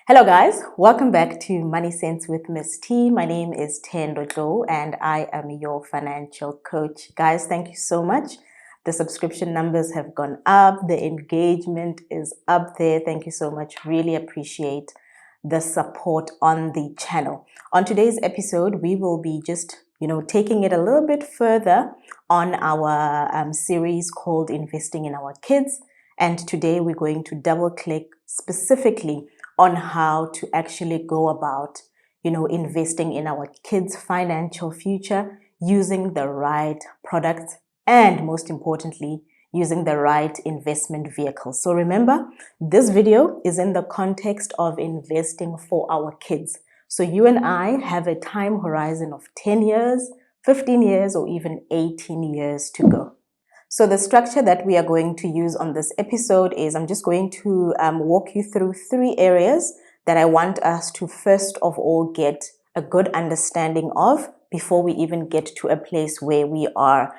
Hello guys, welcome back to Money Sense with Miss T. My name is Tendo Jo and I am your financial coach. Guys, thank you so much. The subscription numbers have gone up. The engagement is up there. Thank you so much. Really appreciate the support on the channel. On today's episode, we will be just taking it a little bit further on our series called Investing in Our Kids. And today we're going to double click specifically on how to actually go about, investing in our kids' financial future using the right products and, most importantly, using the right investment vehicle. So remember, this video is in the context of investing for our kids. So you and I have a time horizon of 10 years, 15 years, or even 18 years to go. So the structure that we are going to use on this episode is I'm just going to walk you through 3 areas that I want us to first of all get a good understanding of before we even get to a place where we are,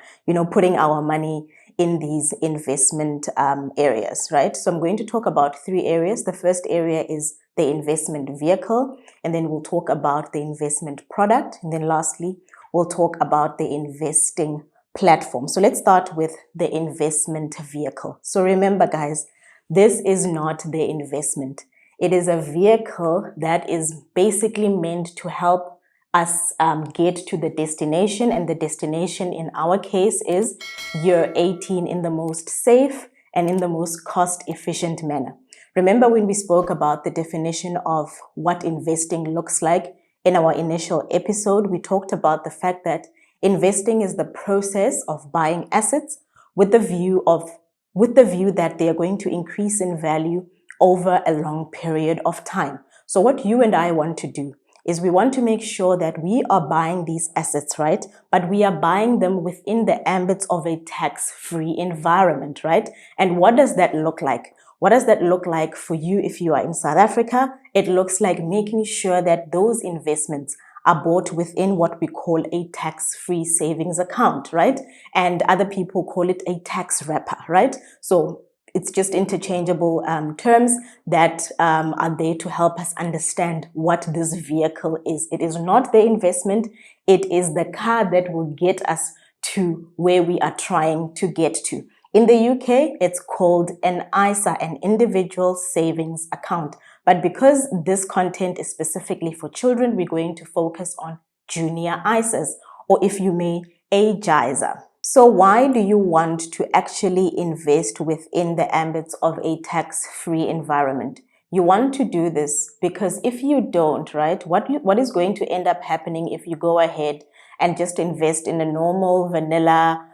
putting our money in these investment areas, right? So I'm going to talk about 3 areas. The first area is the investment vehicle, and then we'll talk about the investment product, and then lastly, we'll talk about the investing platform. So let's start with the investment vehicle. So remember, guys, this is not the investment. It is a vehicle that is basically meant to help us get to the destination, and the destination in our case is year 18 in the most safe and in the most cost-efficient manner. Remember when we spoke about the definition of what investing looks like in our initial episode, we talked about the fact that investing is the process of buying assets with the view that they are going to increase in value over a long period of time. So what you and I want to do is we want to make sure that we are buying these assets, right? But we are buying them within the ambits of a tax-free environment, right? And what does that look like? What does that look like for you if you are in South Africa? It looks like making sure that those investments are bought within what we call a tax-free savings account, right? And other people call it a tax wrapper, right? So it's just interchangeable terms that are there to help us understand what this vehicle is. It is not the investment. It is the car that will get us to where we are trying to get to. In the UK, it's called an JISA, an individual savings account. But because this content is specifically for children, we're going to focus on junior JISAs, or if you may, a JISA. So why do you want to actually invest within the ambits of a tax-free environment? You want to do this because if you don't, right, what is going to end up happening if you go ahead and just invest in a normal vanilla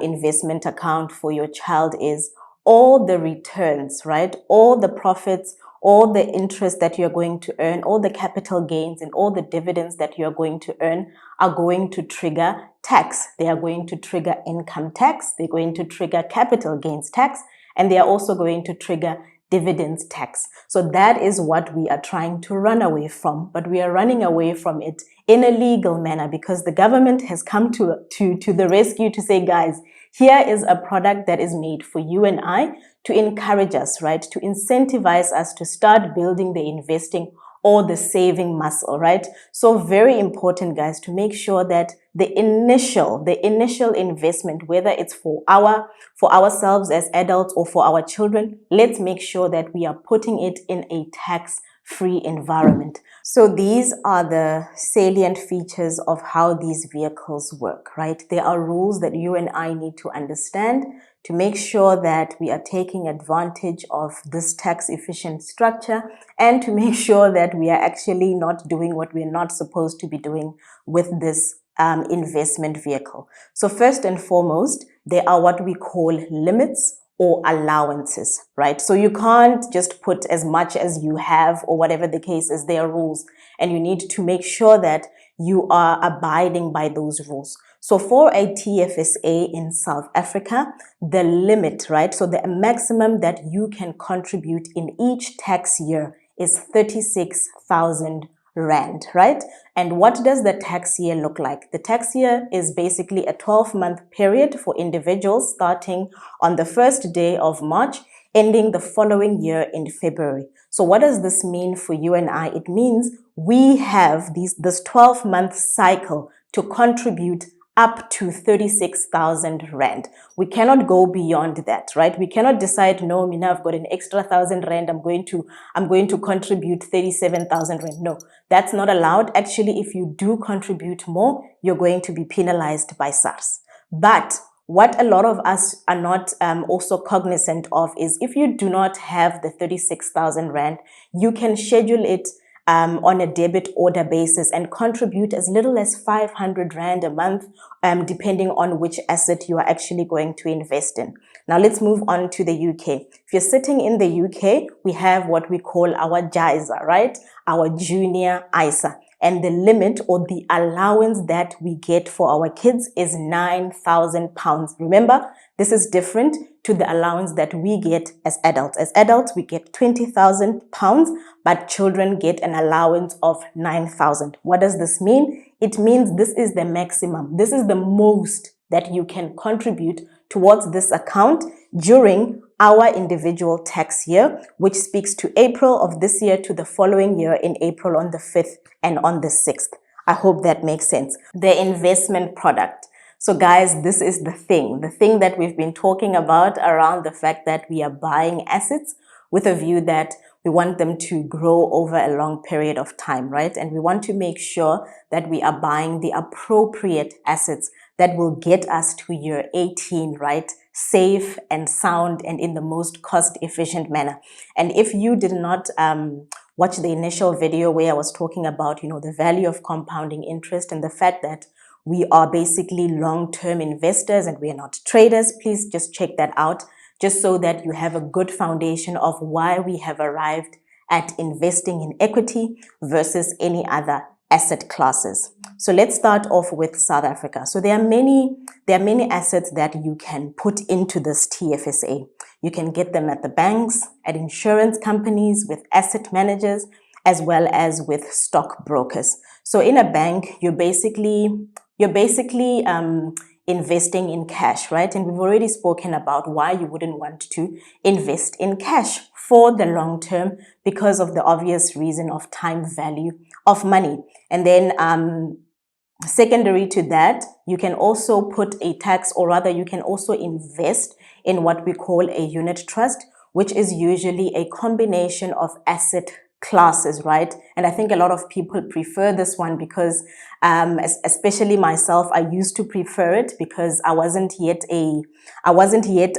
investment account for your child is all the returns, right? All the profits, all the interest that you're going to earn, all the capital gains and all the dividends that you're going to earn are going to trigger tax. They are going to trigger income tax. They're going to trigger capital gains tax. And they are also going to trigger dividends tax. So that is what we are trying to run away from, but we are running away from it in a legal manner because the government has come to the rescue to say, guys, here is a product that is made for you and I to encourage us, right? To incentivize us to start building the investing or the saving muscle, right? So very important, guys, to make sure that the initial investment, whether it's for ourselves as adults or for our children, let's make sure that we are putting it in a tax-free environment. So these are the salient features of how these vehicles work, right? There are rules that you and I need to understand to make sure that we are taking advantage of this tax-efficient structure and to make sure that we are actually not doing what we're not supposed to be doing with this investment vehicle. So first and foremost, there are what we call limits or allowances, right? So you can't just put as much as you have or whatever the case is. There are rules and you need to make sure that you are abiding by those rules. So for a TFSA in South Africa, the limit, right? So the maximum that you can contribute in each tax year is 36,000 Rand, right? And what does the tax year look like? The tax year is basically a 12-month period for individuals starting on the first day of March, ending the following year in February. So what does this mean for you and I? It means we have this 12-month cycle to contribute up to 36,000 Rand. We cannot go beyond that, right? We cannot decide, no, Mina, I've got an extra 1,000 Rand. I'm going to contribute 37,000 Rand. No, that's not allowed. Actually, if you do contribute more, you're going to be penalized by SARS. But what a lot of us are not also cognizant of is if you do not have the 36,000 Rand, you can schedule it on a debit order basis and contribute as little as 500 Rand a month, depending on which asset you are actually going to invest in. Now let's move on to the UK. If you're sitting in the UK, we have what we call our JISA, right? Our junior ISA. And the limit or the allowance that we get for our kids is £9,000. Remember, this is different to the allowance that we get as adults. As adults, we get £20,000, but children get an allowance of 9,000. What does this mean? It means this is the maximum. This is the most that you can contribute towards this account during our individual tax year, which speaks to April of this year to the following year in April on the 5th and on the 6th. I hope that makes sense. The investment product. So guys, this is the thing that we've been talking about around the fact that we are buying assets with a view that we want them to grow over a long period of time, right? And we want to make sure that we are buying the appropriate assets that will get us to year 18, right? Safe and sound and in the most cost-efficient manner. And if you did not watch the initial video where I was talking about, the value of compounding interest and the fact that we are basically long-term investors and we are not traders, please just check that out, just so that you have a good foundation of why we have arrived at investing in equity versus any other asset classes. So let's start off with South Africa. So there are many assets that you can put into this TFSA. You can get them at the banks, at insurance companies, with asset managers, as well as with stock brokers. So in a bank, you're basically investing in cash, right? And we've already spoken about why you wouldn't want to invest in cash for the long term because of the obvious reason of time value of money. And then secondary to that, you can also put a tax, or rather you can also invest in what we call a unit trust, which is usually a combination of asset classes, right? And I think a lot of people prefer this one because, especially myself, I used to prefer it because I wasn't yet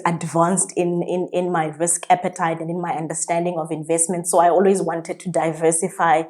advanced in my risk appetite and in my understanding of investment. So I always wanted to diversify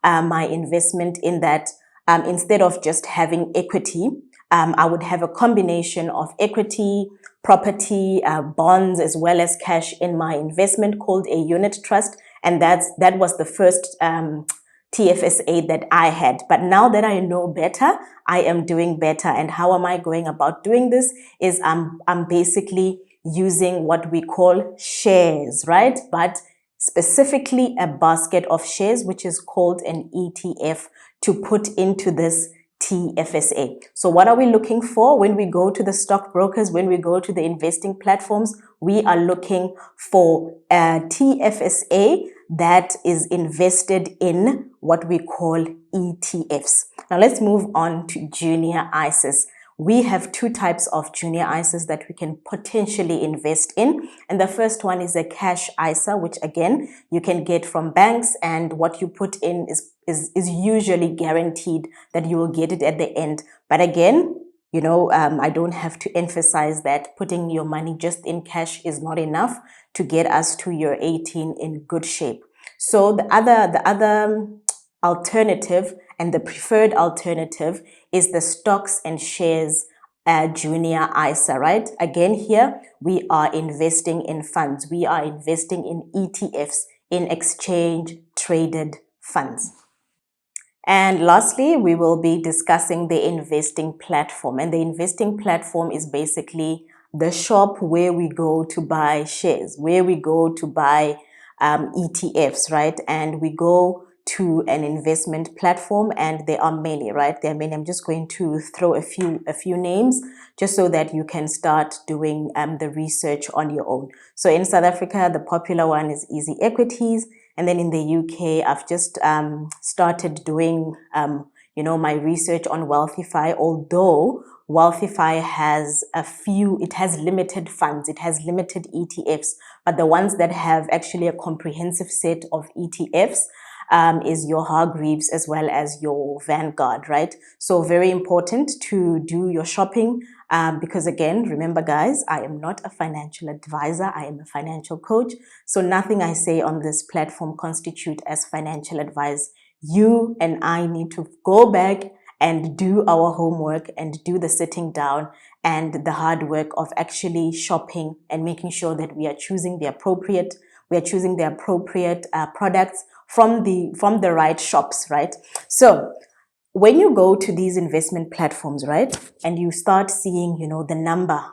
my investment in that instead of just having equity, I would have a combination of equity, property, bonds, as well as cash in my investment called a unit trust. And that was the first TFSA that I had. But now that I know better, I am doing better. And how am I going about doing this? Is I'm basically using what we call shares, right? But specifically a basket of shares, which is called an ETF, to put into this TFSA. So what are we looking for when we go to the stockbrokers, when we go to the investing platforms? We are looking for a TFSA that is invested in what we call ETFs. Now let's move on to junior ISAs. We have two types of junior ISAs that we can potentially invest in. And the first one is a cash ISA, which again, you can get from banks, and what you put in is usually guaranteed that you will get it at the end. But again, I don't have to emphasize that putting your money just in cash is not enough to get us to year 18 in good shape. So the other alternative and the preferred alternative is the stocks and shares junior ISA, right? Again, here we are investing in funds. We are investing in ETFs, in exchange traded funds. And lastly, we will be discussing the investing platform. And the investing platform is basically the shop where we go to buy shares, where we go to buy ETFs, right? And we go to an investment platform, and there are many, right? There are many. I'm just going to throw a few names just so that you can start doing the research on your own. So in South Africa, the popular one is Easy Equities. And then in the UK, I've just started doing, my research on Wealthify, although Wealthify has it has limited funds, it has limited ETFs, but the ones that have actually a comprehensive set of ETFs is your Hargreaves as well as your Vanguard, right? So very important to do your shopping because again, remember guys, I am not a financial advisor, I am a financial coach. So nothing I say on this platform constitute as financial advice. You and I need to go back and do our homework and do the sitting down and the hard work of actually shopping and making sure that we are choosing the appropriate products from the right shops, right? So when you go to these investment platforms, right, and you start seeing, the number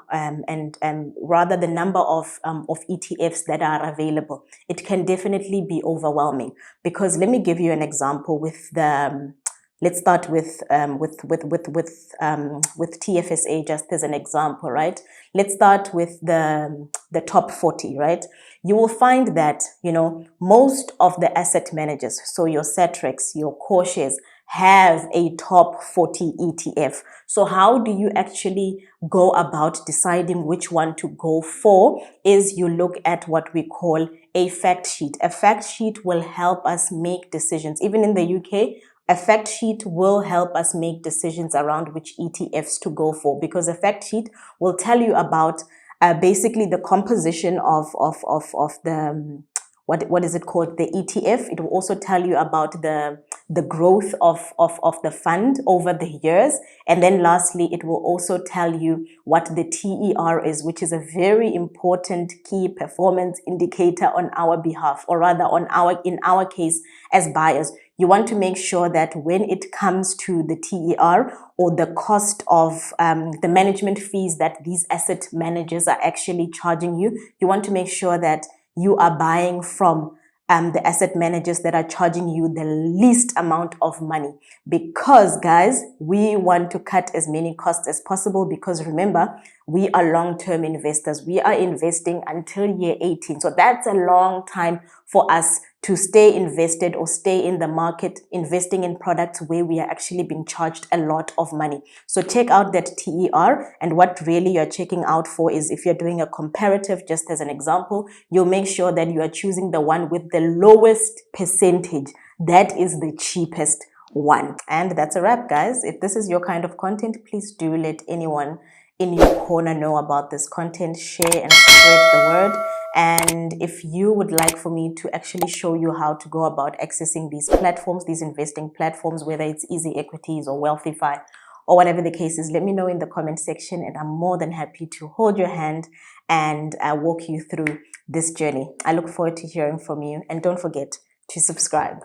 rather the number of ETFs that are available, it can definitely be overwhelming. Because let me give you an example with the. Let's start with TFSA just as an example, right? Let's start with the top 40, right? You will find that, most of the asset managers, so your Satrix, your Coreshares, have a top 40 ETF. So how do you actually go about deciding which one to go for? Is you look at what we call a fact sheet. A fact sheet will help us make decisions. Even in the UK, a fact sheet will help us make decisions around which ETFs to go for, because a fact sheet will tell you about basically the composition of the what is it called, the ETF. It will also tell you about the growth of the fund over the years. And then lastly, it will also tell you what the TER is, which is a very important key performance indicator on our behalf, or rather in our case as buyers. You want to make sure that when it comes to the TER, or the cost of the management fees that these asset managers are actually charging you, you want to make sure that you are buying from the asset managers that are charging you the least amount of money. Because guys, we want to cut as many costs as possible, because remember, we are long-term investors. We are investing until year 18. So that's a long time for us to stay invested or stay in the market, investing in products where we are actually being charged a lot of money. So check out that TER, and what really you're checking out for is, if you're doing a comparative, just as an example, you'll make sure that you are choosing the one with the lowest percentage. That is the cheapest one. And that's a wrap, guys. If this is your kind of content, please do let anyone in your corner know about this content. Share and spread the word. And if you would like for me to actually show you how to go about accessing these platforms, these investing platforms, whether it's Easy Equities or Wealthify or whatever the case is, let me know in the comment section, and I'm more than happy to hold your hand and walk you through this journey. I look forward to hearing from you, and don't forget to subscribe.